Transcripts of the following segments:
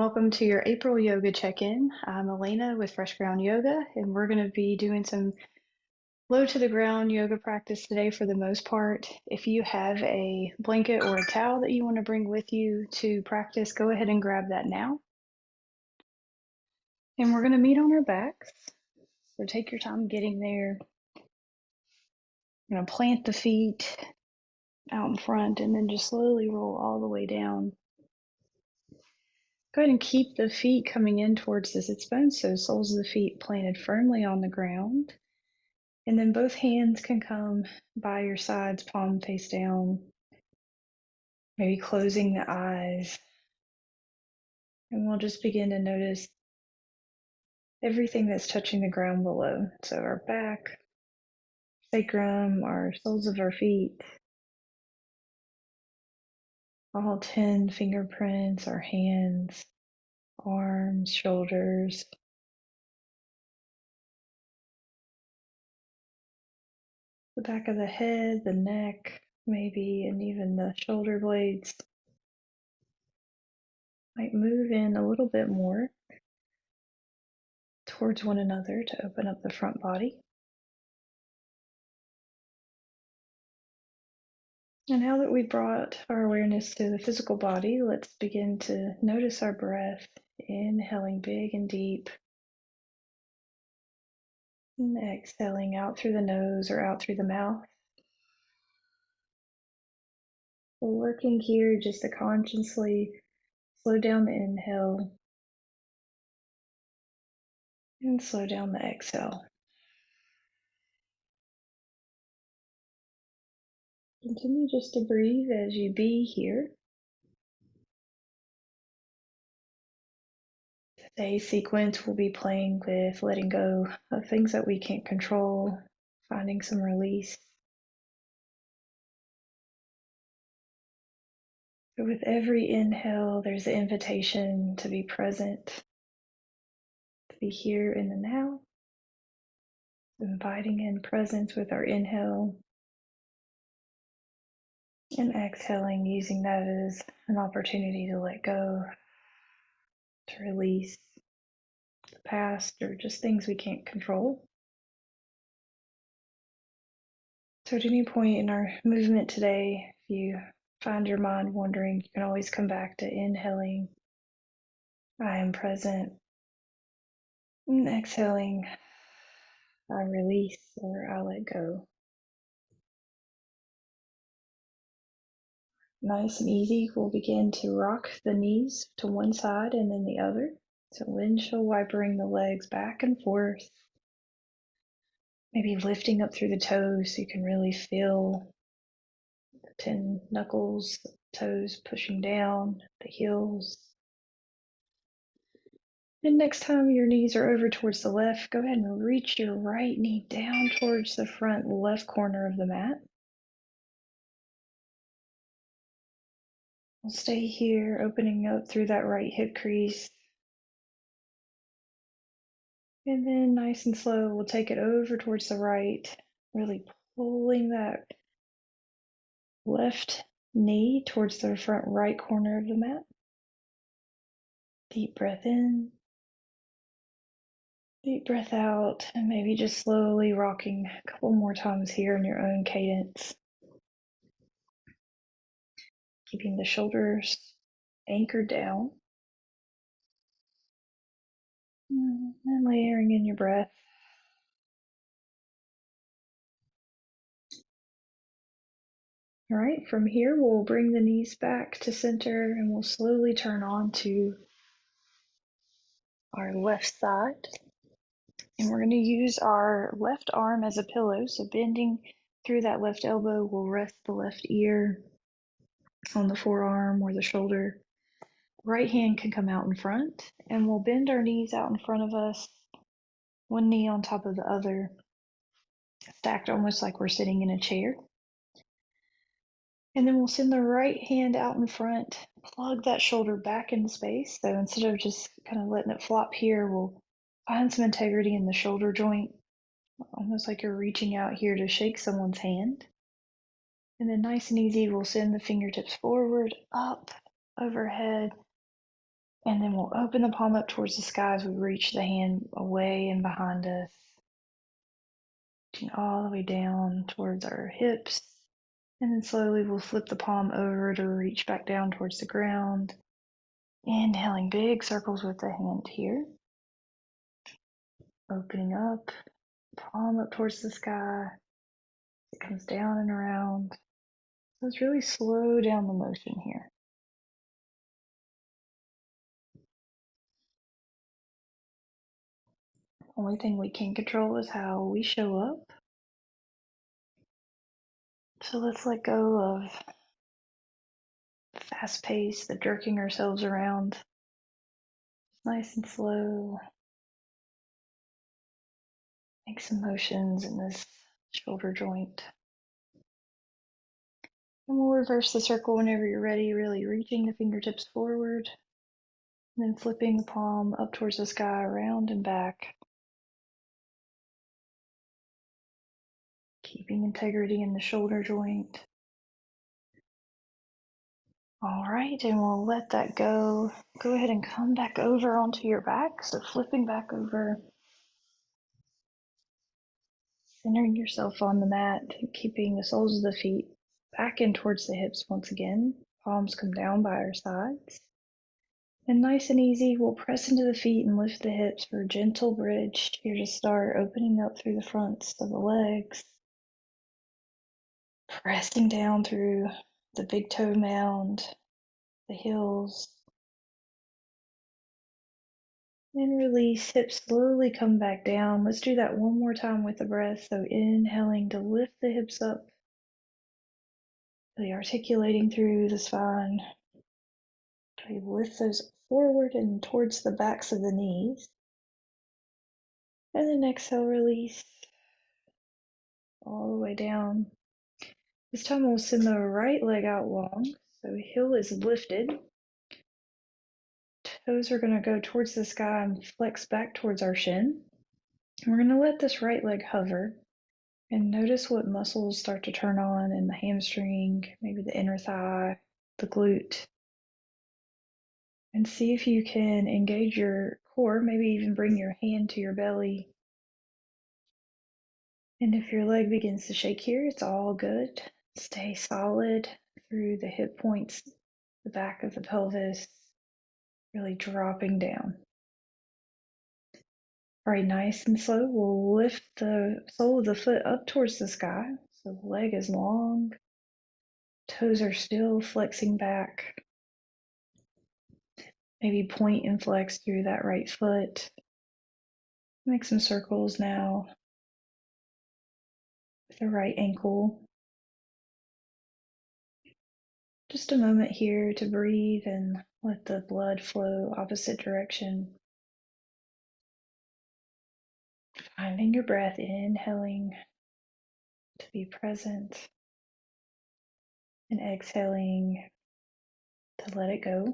Welcome to your April yoga check-in. I'm Elena with Fresh Ground Yoga, and we're going to be doing some low to the ground yoga practice today for the most part. If you have a blanket or a towel that you want to bring with you to practice, go ahead and grab that now. And we're going to meet on our backs. So take your time getting there. I'm going to plant the feet out in front and then just slowly roll all the way down. Go ahead and keep the feet coming in towards the sit bones, so soles of the feet planted firmly on the ground. And then both hands can come by your sides, palm face down, maybe closing the eyes. And we'll just begin to notice everything that's touching the ground below. So our back, sacrum, our soles of our feet, all 10 fingerprints, our hands, arms, shoulders, the back of the head, the neck, maybe, and even the shoulder blades. Might move in a little bit more towards one another to open up the front body. And now that we brought our awareness to the physical body, let's begin to notice our breath, inhaling big and deep, and exhaling out through the nose or out through the mouth. We're working here just to consciously slow down the inhale and slow down the exhale. Continue just to breathe as you be here. Today's sequence will be playing with letting go of things that we can't control, finding some release. So with every inhale, there's the invitation to be present, to be here in the now, inviting in presence with our inhale, and exhaling, using that as an opportunity to let go, to release the past or just things we can't control. So at any point in our movement today, if you find your mind wandering, you can always come back to inhaling, I am present, and exhaling, I release or I let go. Nice and easy, we'll begin to rock the knees to one side and then the other. So windshield wipering the legs back and forth. Maybe lifting up through the toes so you can really feel the 10 knuckles, the toes pushing down, the heels. And next time your knees are over towards the left, go ahead and reach your right knee down towards the front left corner of the mat. We'll stay here, opening up through that right hip crease. And then nice and slow, we'll take it over towards the right, really pulling that left knee towards the front right corner of the mat. Deep breath in, deep breath out, and maybe just slowly rocking a couple more times here in your own cadence. Keeping the shoulders anchored down. And layering in your breath. All right, from here we'll bring the knees back to center and we'll slowly turn on to our left side. And we're going to use our left arm as a pillow. So bending through that left elbow, we'll rest the left ear on the forearm or the shoulder. Right hand can come out in front and we'll bend our knees out in front of us, one knee on top of the other, stacked almost like we're sitting in a chair. And then we'll send the right hand out in front, plug that shoulder back into space. So instead of just kind of letting it flop here, we'll find some integrity in the shoulder joint, almost like you're reaching out here to shake someone's hand. And then nice and easy, we'll send the fingertips forward, up, overhead, And then we'll open the palm up towards the sky as we reach the hand away and behind us, all the way down towards our hips. And then slowly we'll flip the palm over to reach back down towards the ground. Inhaling big circles with the hand here. Opening up, palm up towards the sky. It comes down and around. So let's really slow down the motion here. Only thing we can control is how we show up. So let's let go of the fast pace, the jerking ourselves around. Nice and slow. Make some motions in this shoulder joint. And we'll reverse the circle whenever you're ready, really reaching the fingertips forward. And then flipping the palm up towards the sky, around and back. Keeping integrity in the shoulder joint. All right, and we'll let that go. Go ahead and come back over onto your back. So flipping back over, centering yourself on the mat, keeping the soles of the feet back in towards the hips once again. Palms come down by our sides. And nice and easy, we'll press into the feet and lift the hips for a gentle bridge. Here to start, opening up through the fronts of the legs. Pressing down through the big toe mound, the heels. And release, hips slowly come back down. Let's do that one more time with the breath. So inhaling to lift the hips up, really articulating through the spine. We lift those forward and towards the backs of the knees. And then exhale, release all the way down. This time we'll send the right leg out long. So heel is lifted. Toes are going to go towards the sky and flex back towards our shin. And we're going to let this right leg hover. And notice what muscles start to turn on in the hamstring, maybe the inner thigh, the glute. And see if you can engage your core, maybe even bring your hand to your belly. And if your leg begins to shake here, it's all good. Stay solid through the hip points, the back of the pelvis, really dropping down. All right, nice and slow, we'll lift the sole of the foot up towards the sky. So the leg is long, toes are still flexing back. Maybe point and flex through that right foot. Make some circles now with the right ankle. Just a moment here to breathe and let the blood flow opposite direction. Finding your breath, inhaling to be present and exhaling to let it go.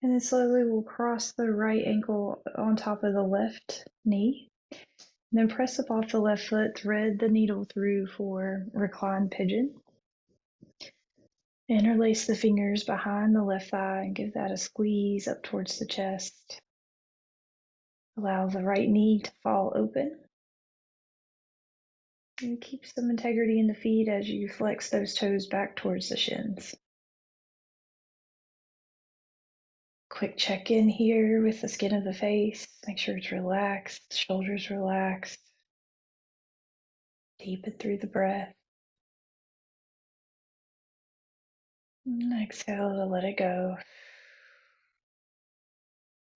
And then slowly we'll cross the right ankle on top of the left knee. And then press up off the left foot, thread the needle through for reclined pigeon. Interlace the fingers behind the left thigh and give that a squeeze up towards the chest. Allow the right knee to fall open. And keep some integrity in the feet as you flex those toes back towards the shins. Quick check-in here with the skin of the face. Make sure it's relaxed, shoulders relaxed. Deepen through the breath. And exhale to let it go.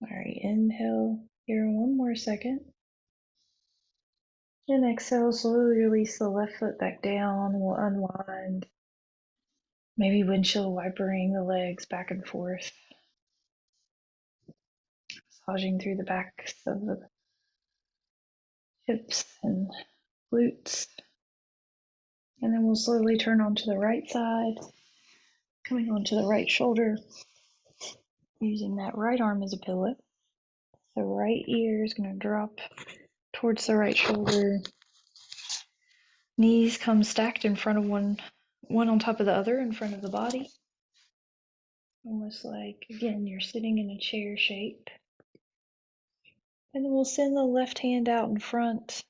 All right, inhale here one more second. And exhale, slowly release the left foot back down. We'll unwind. Maybe windshield wipering the legs back and forth. Massaging through the backs of the hips and glutes. And then we'll slowly turn onto the right side, coming onto the right shoulder, using that right arm as a pillow. The right ear is going to drop towards the right shoulder. Knees come stacked in front of one on top of the other in front of the body. almost like, again, you're sitting in a chair shape. And then we'll send the left hand out in front.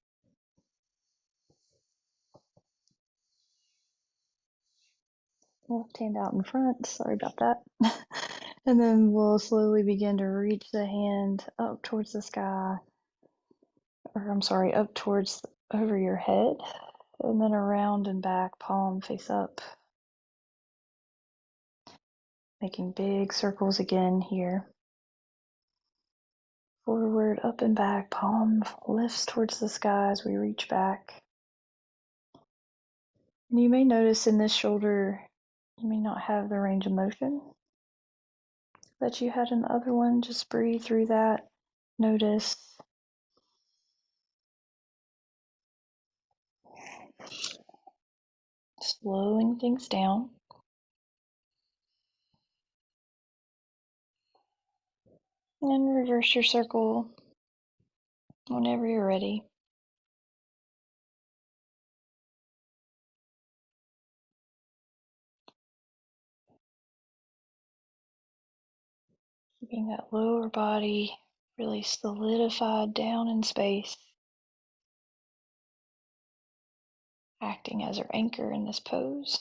Left hand out in front, sorry about that. And then we'll slowly begin to reach the hand up towards the sky, or I'm sorry, up towards over your head, and then around and back, palm face up. Making big circles again here. Forward, up and back, palm lifts towards the sky as we reach back. And you may notice in this shoulder, you may not have the range of motion that you had in the other one. Just breathe through that. Notice. Slowing things down. And reverse your circle whenever you're ready. Keeping that lower body really solidified down in space. Acting as our anchor in this pose.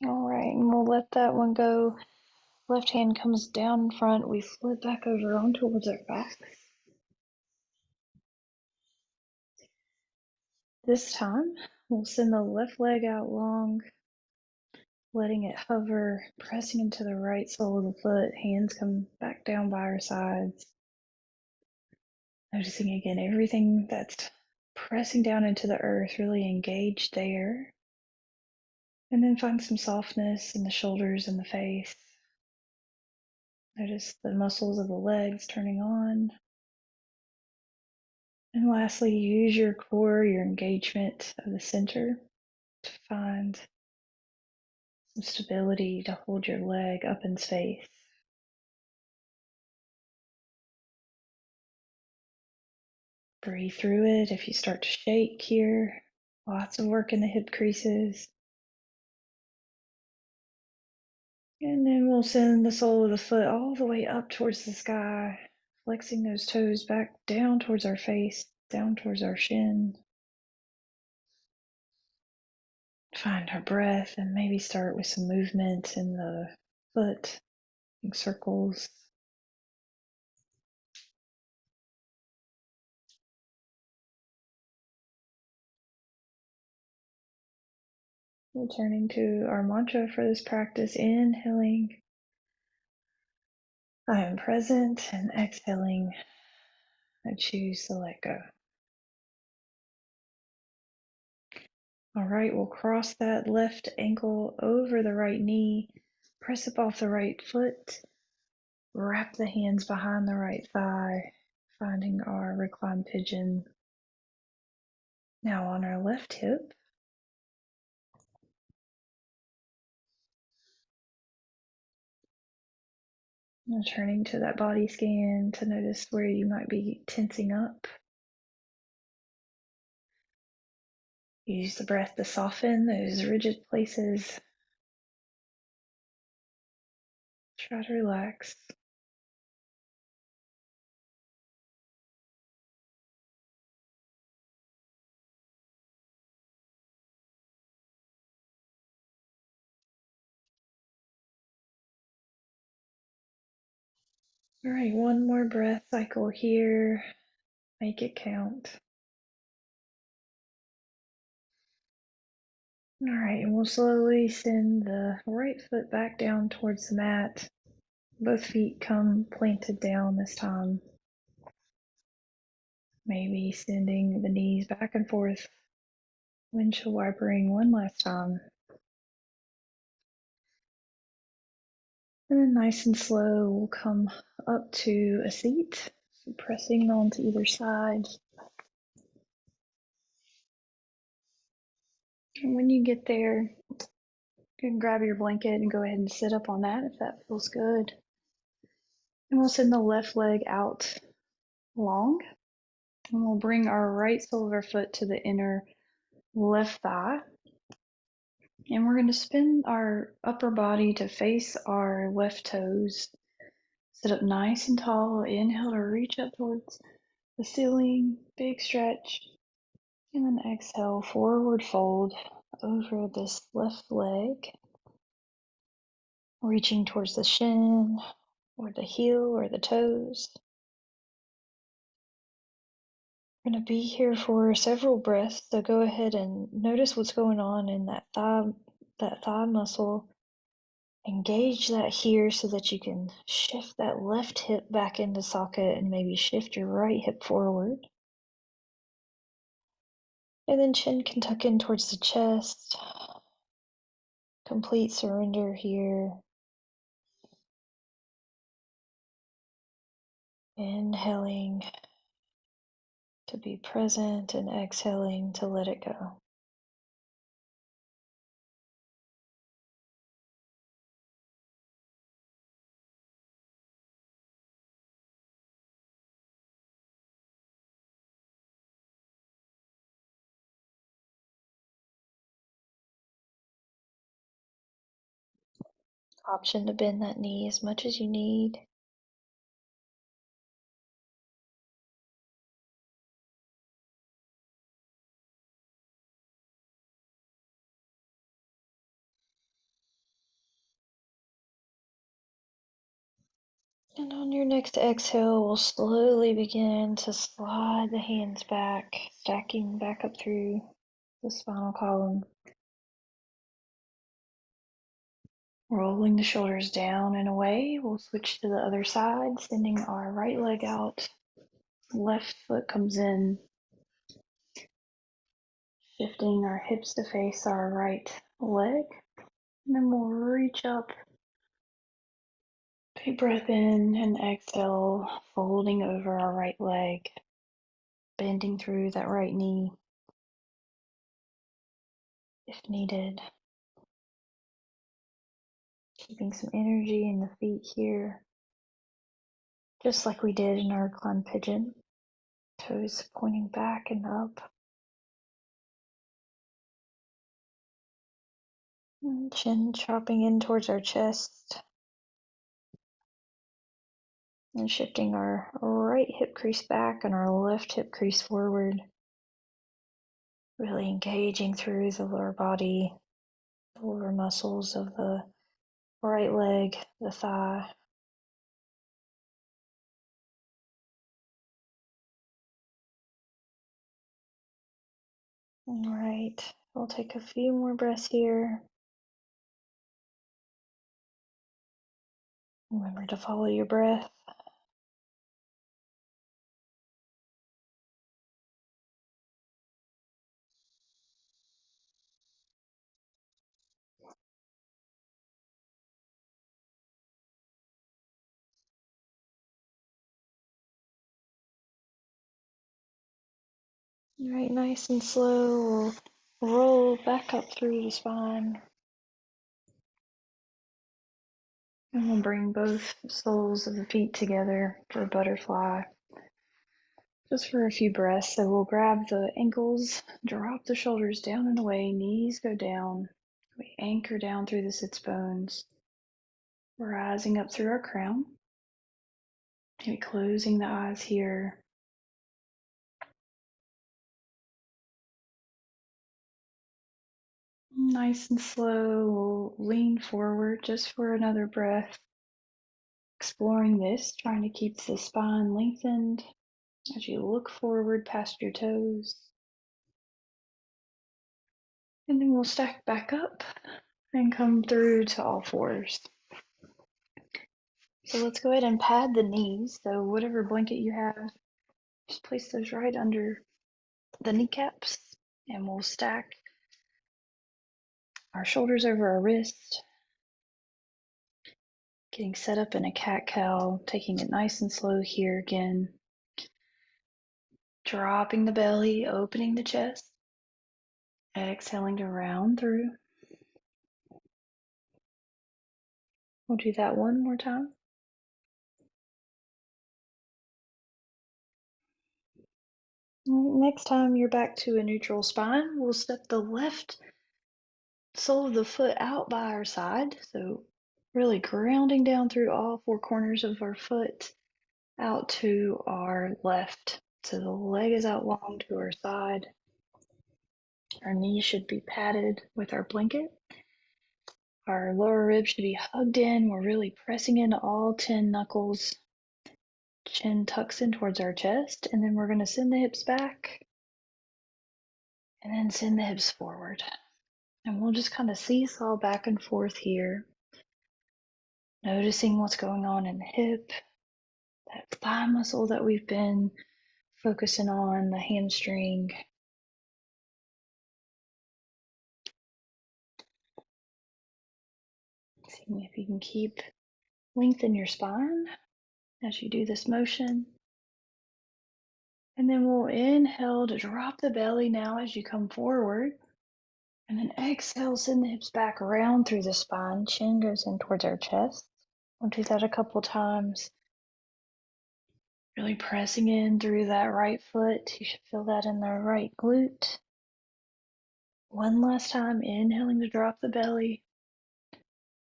All right, and we'll let that one go. Left hand comes down in front. We flip back over on towards our backs. This time, we'll send the left leg out long, letting it hover, pressing into the right sole of the foot. Hands come back down by our sides. Noticing again everything that's pressing down into the earth, really engaged there. And then find some softness in the shoulders and the face. Notice the muscles of the legs turning on. And lastly, use your core, your engagement of the center to find some stability to hold your leg up in space. Breathe through it. If you start to shake here, lots of work in the hip creases. And then we'll send the sole of the foot all the way up towards the sky, flexing those toes back down towards our face, down towards our shin. Find our breath and maybe start with some movement in the foot, in circles. Returning to our mantra for this practice, inhaling, I am present, and exhaling, I choose to let go. All right, we'll cross that left ankle over the right knee, press up off the right foot, wrap the hands behind the right thigh, finding our reclined pigeon. Now on our left hip. Turning to that body scan to notice where you might be tensing up. Use the breath to soften those rigid places. Try to relax. All right, one more breath cycle here. Make it count. All right, and we'll slowly send the right foot back down towards the mat. Both feet come planted down this time. Maybe sending the knees back and forth. Windshield wipering one last time. And then nice and slow, we'll come up to a seat, so pressing onto either side. And when you get there, you can grab your blanket and go ahead and sit up on that if that feels good. And we'll send the left leg out long. And we'll bring our right sole of our foot to the inner left thigh. And we're going to spin our upper body to face our left toes. Sit up nice and tall. Inhale to reach up towards the ceiling, big stretch. And then exhale, forward fold over this left leg, reaching towards the shin or the heel or the toes. We're going to be here for several breaths, so go ahead and notice what's going on in that thigh muscle. Engage that here so that you can shift that left hip back into socket and maybe shift your right hip forward. And then chin can tuck in towards the chest. Complete surrender here. Inhaling to be present and exhaling to let it go. Option to bend that knee as much as you need. And on your next exhale, we'll slowly begin to slide the hands back, stacking back up through the spinal column. Rolling the shoulders down and away, we'll switch to the other side, sending our right leg out. Left foot comes in, shifting our hips to face our right leg. And then we'll reach up. Big breath in and exhale, folding over our right leg, bending through that right knee if needed. Keeping some energy in the feet here, just like we did in our reclined pigeon. Toes pointing back and up. And chin dropping in towards our chest. And shifting our right hip crease back and our left hip crease forward. Really engaging through the lower body, the lower muscles of the right leg, the thigh. All right, we'll take a few more breaths here. Remember to follow your breath. All right, nice and slow, we'll roll back up through the spine. And we'll bring both soles of the feet together for a butterfly. Just for a few breaths. So we'll grab the ankles, drop the shoulders down and away, knees go down. We anchor down through the sits bones, rising up through our crown. Maybe closing the eyes here. Nice and slow, we'll lean forward just for another breath. Exploring this, trying to keep the spine lengthened as you look forward past your toes. And then we'll stack back up and come through to all fours. So let's go ahead and pad the knees. So whatever blanket you have, just place those right under the kneecaps, and we'll stack our shoulders over our wrist. Getting set up in a cat-cow, taking it nice and slow here again. Dropping the belly, opening the chest. Exhaling to round through. We'll do that one more time. Next time you're back to a neutral spine, we'll step the left sole of the foot out by our side. So really grounding down through all four corners of our foot out to our left. So the leg is out long to our side. Our knees should be padded with our blanket. Our lower ribs should be hugged in. We're really pressing into all 10 knuckles. Chin tucks in towards our chest, and then we're going to send the hips back and then send the hips forward. And we'll just kind of seesaw back and forth here, noticing what's going on in the hip, that thigh muscle that we've been focusing on, the hamstring. Seeing if you can keep length in your spine as you do this motion. And then we'll inhale to drop the belly now as you come forward. And then exhale, send the hips back around through the spine. Chin goes in towards our chest. We'll do that a couple times. Really pressing in through that right foot. You should feel that in the right glute. One last time, inhaling to drop the belly.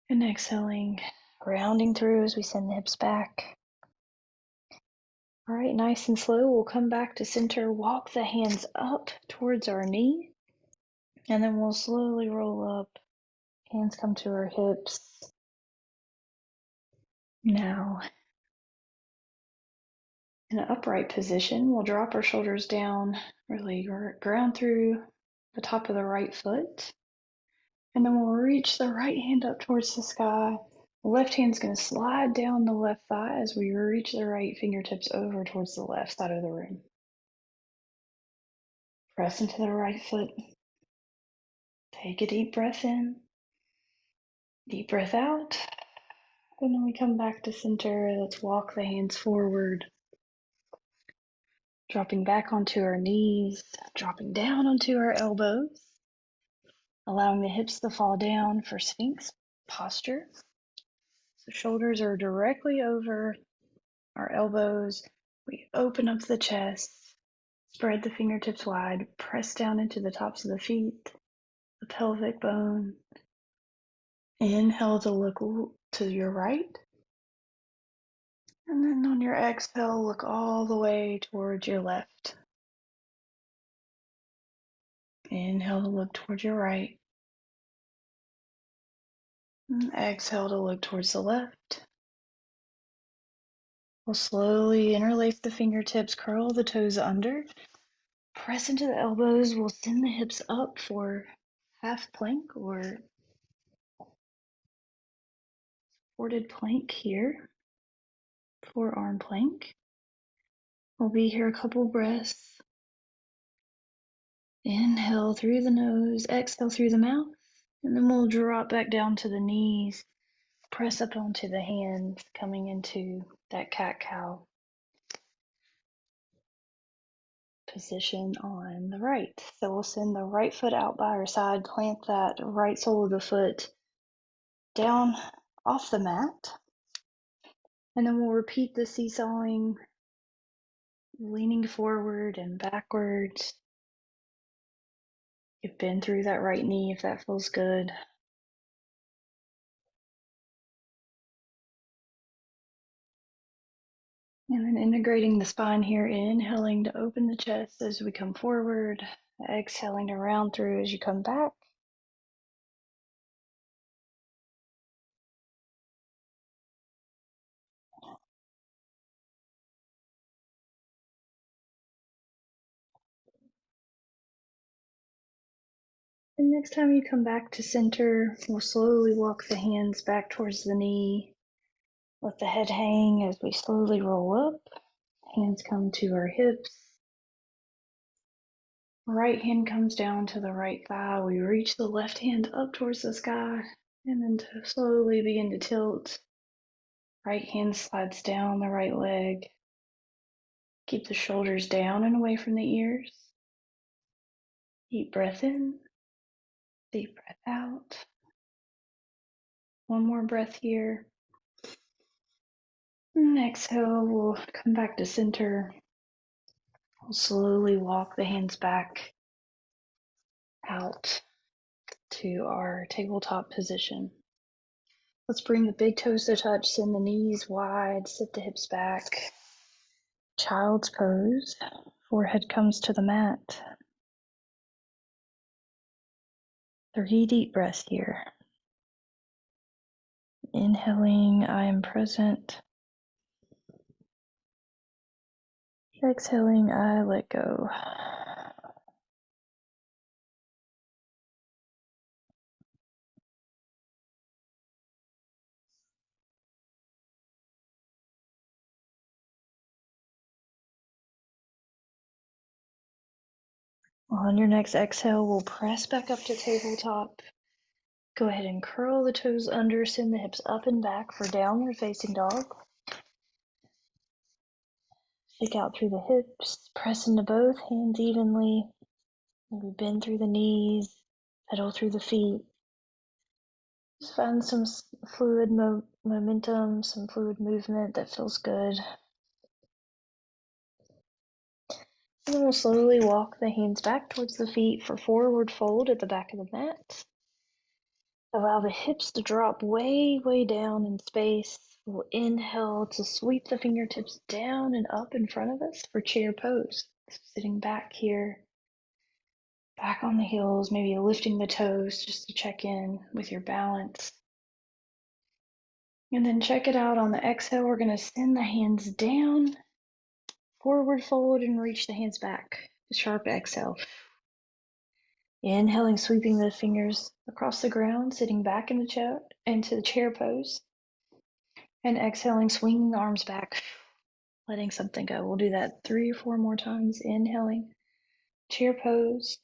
And exhaling, rounding through as we send the hips back. All right, nice and slow. We'll come back to center. Walk the hands up towards our knee. And then we'll slowly roll up. Hands come to our hips. Now, in an upright position, we'll drop our shoulders down, really ground through the top of the right foot. And then we'll reach the right hand up towards the sky. The left hand's going to slide down the left thigh as we reach the right fingertips over towards the left side of the room. Press into the right foot. Take a deep breath in. Deep breath out. And then we come back to center. Let's walk the hands forward. Dropping back onto our knees, dropping down onto our elbows, allowing the hips to fall down for Sphinx posture. So shoulders are directly over our elbows. We open up the chest, spread the fingertips wide, press down into the tops of the feet, the pelvic bone. Inhale to look to your right. And then on your exhale, look all the way towards your left. Inhale to look towards your right. And exhale to look towards the left. We'll slowly interlace the fingertips, curl the toes under, press into the elbows. We'll send the hips up for half plank or supported plank here, forearm plank. We'll be here a couple breaths. Inhale through the nose, exhale through the mouth, and then we'll drop back down to the knees, press up onto the hands, coming into that cat-cow position on the right. So we'll send the right foot out by our side, plant that right sole of the foot down off the mat. And then we'll repeat the seesawing, leaning forward and backwards. You bend through that right knee if that feels good. And then integrating the spine here, inhaling to open the chest as we come forward, exhaling to round through as you come back. And next time you come back to center, we'll slowly walk the hands back towards the knee. Let the head hang as we slowly roll up. Hands come to our hips. Right hand comes down to the right thigh. We reach the left hand up towards the sky and then to slowly begin to tilt. Right hand slides down the right leg. Keep the shoulders down and away from the ears. Deep breath in, deep breath out. One more breath here. And exhale, we'll come back to center. We'll slowly walk the hands back out to our tabletop position. Let's bring the big toes to touch, send the knees wide, sit the hips back. Child's pose, forehead comes to the mat. 3 deep breaths here. Inhaling, I am present. Exhaling, I let go. On your next exhale, we'll press back up to tabletop. Go ahead and curl the toes under, send the hips up and back for downward facing dog. Shake out through the hips, press into both hands evenly. Maybe bend through the knees, pedal through the feet. Just find some fluid momentum, some fluid movement that feels good. And then we'll slowly walk the hands back towards the feet for forward fold at the back of the mat. Allow the hips to drop way, way down in space. We'll inhale to sweep the fingertips down and up in front of us for chair pose. So sitting back here, back on the heels, maybe lifting the toes just to check in with your balance. And then check it out on the exhale. We're going to send the hands down, forward fold, and reach the hands back. Sharp exhale. Inhaling, sweeping the fingers across the ground, sitting back in the chair into the chair pose. And exhaling, swinging the arms back, letting something go. We'll do that 3 or 4 more times. Inhaling, chair pose.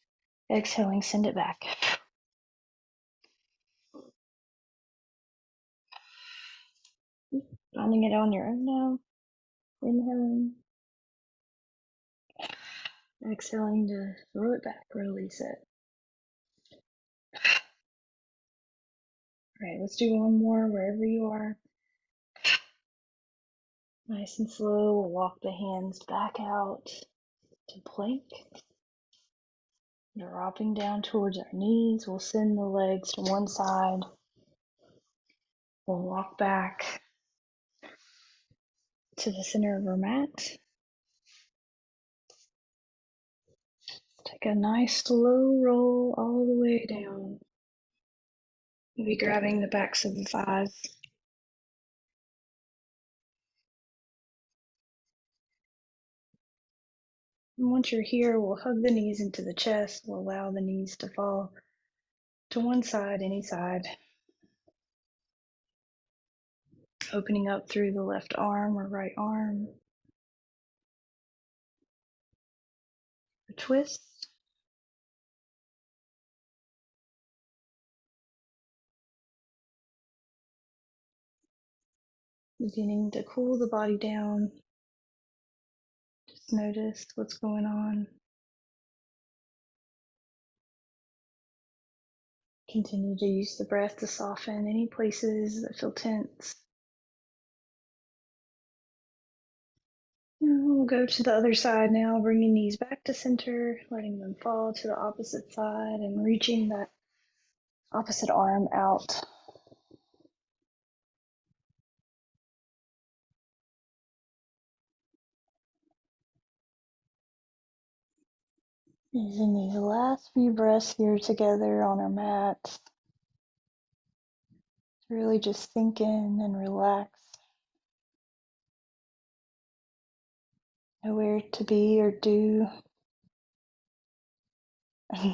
Exhaling, send it back. Finding it on your own now. Inhaling. Exhaling to throw it back, release it. All right, let's do one more wherever you are. Nice and slow, we'll walk the hands back out to plank. Dropping down towards our knees, we'll send the legs to one side. We'll walk back to the center of our mat. Take a nice slow roll all the way down. Maybe grabbing the backs of the thighs. And once you're here, we'll hug the knees into the chest. We'll allow the knees to fall to one side, any side. Opening up through the left arm or right arm. A twist. Beginning to cool the body down. Just notice what's going on. Continue to use the breath to soften any places that feel tense. And we'll go to the other side now, bringing knees back to center, letting them fall to the opposite side and reaching that opposite arm out. Using these last few breaths here together on our mat to really just sink in and relax. Nowhere to be or do.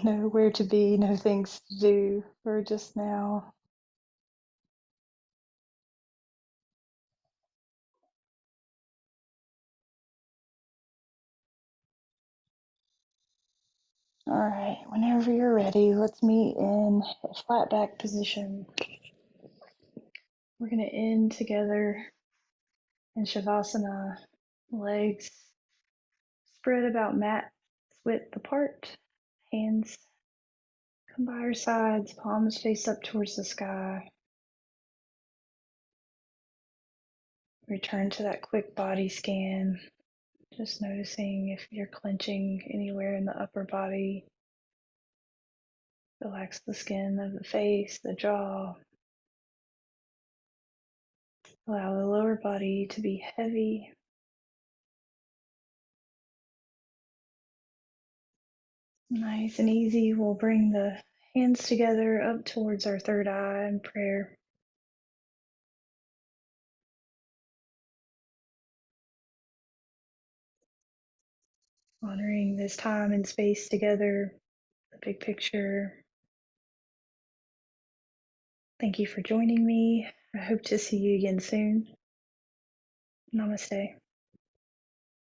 Nowhere to be, no things to do for just now. All right, whenever you're ready, let's meet in a flat back position. We're going to end together in Shavasana, legs spread about mat width apart, hands come by our sides, palms face up towards the sky. Return to that quick body scan, just noticing if you're clenching anywhere in the upper body, Relax the skin of the face, the jaw. Allow the lower body to be heavy. Nice and easy. We'll bring the hands together up towards our third eye in prayer. Honoring this time and space together, the big picture. Thank you for joining me. I hope to see you again soon. Namaste.